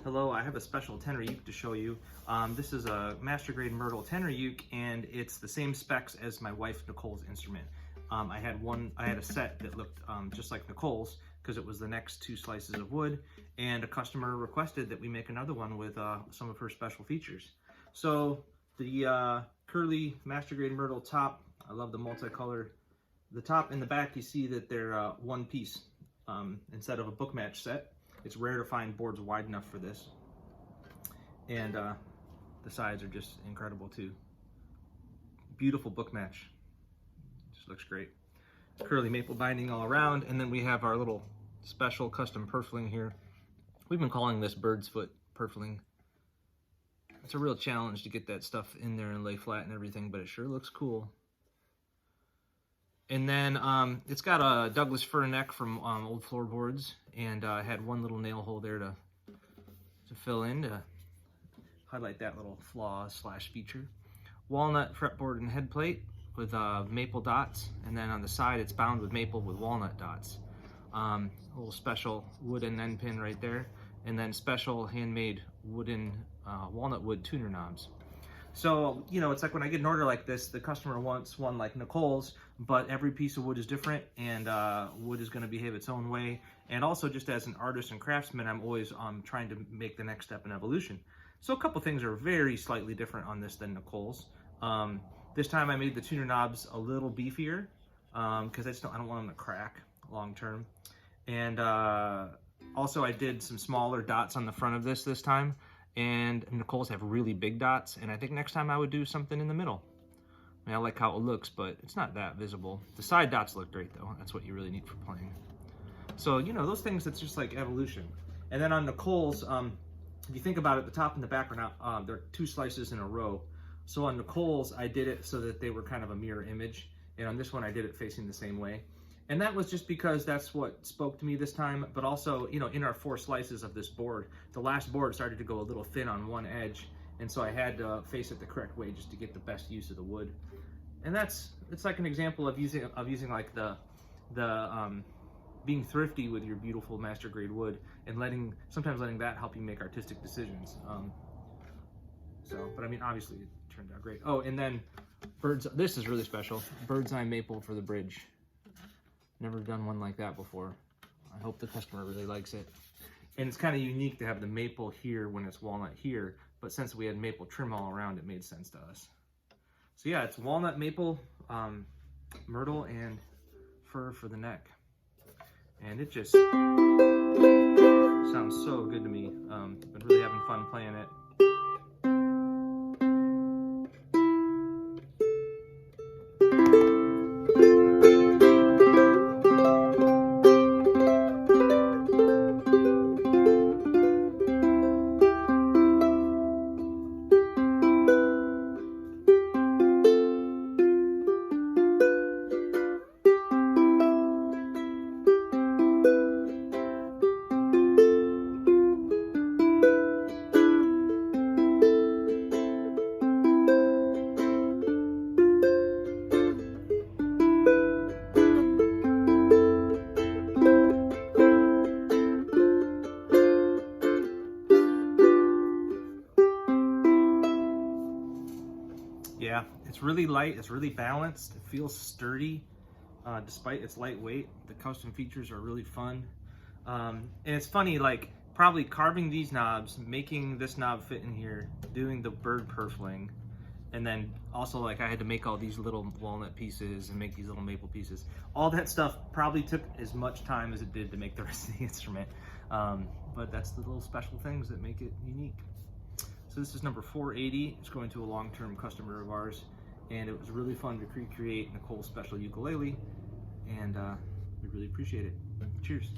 Hello, I have a special tenor uke to show you. This is a Mastergrade Myrtle tenor uke, and it's the same specs as my wife Nicole's instrument. I had a set that looked just like Nicole's because it was the next 2 slices of wood, and a customer requested that we make another one with some of her special features. So the curly Mastergrade Myrtle top, I love the multicolor. The top and the back, you see that they're one piece instead of a book match set. It's rare to find boards wide enough for this. And the sides are just incredible too. Beautiful book match. Just looks great. Curly maple binding all around. And then we have our little special custom purfling here. We've been calling this bird's foot purfling. It's a real challenge to get that stuff in there and lay flat and everything, but it sure looks cool. And then it's got a Douglas fir neck from old floorboards, and I had one little nail hole there to fill in to highlight that little flaw / feature. Walnut fretboard and head plate with maple dots, and then on the side it's bound with maple with walnut dots. A little special wooden end pin right there, and then special handmade wooden walnut wood tuner knobs. So, you know, it's like when I get an order like this, the customer wants one like Nicole's, but every piece of wood is different, and wood is going to behave its own way. And also, just as an artist and craftsman, I'm always trying to make the next step in evolution. So a couple things are very slightly different on this than Nicole's. This time I made the tuner knobs a little beefier because I don't want them to crack long term. And also I did some smaller dots on the front of this time. And Nicole's have really big dots, and I think next time I would do something in the middle. I mean, I like how it looks, but it's not that visible. The side dots look great though. That's what you really need for playing. So, you know, those things, it's just like evolution. And then on Nicole's, if you think about it, the top and the back are not, they're 2 slices in a row. So on Nicole's, I did it so that they were kind of a mirror image. And on this one, I did it facing the same way. And that was just because that's what spoke to me this time, but also, you know, in our 4 slices of this board, the last board started to go a little thin on one edge, and so I had to face it the correct way just to get the best use of the wood. And it's like an example of using like the being thrifty with your beautiful Mastergrade wood, and sometimes letting that help you make artistic decisions. But I mean, obviously it turned out great. Oh, and then this is really special, bird's eye maple for the bridge. Never done one like that before. I hope the customer really likes it. And it's kind of unique to have the maple here when it's walnut here, but since we had maple trim all around, it made sense to us. So yeah, it's walnut, maple, myrtle, and fir for the neck. And it just sounds so good to me. Been really having fun playing it. Yeah, it's really light, it's really balanced, it feels sturdy despite its lightweight. The custom features are really fun. And it's funny, like probably carving these knobs, making this knob fit in here, doing the bird purfling, and then also like I had to make all these little walnut pieces and make these little maple pieces. All that stuff probably took as much time as it did to make the rest of the instrument. But that's the little special things that make it unique. So this is number 480. It's going to a long-term customer of ours, and it was really fun to recreate Nicole's special ukulele, and we really appreciate it. Cheers.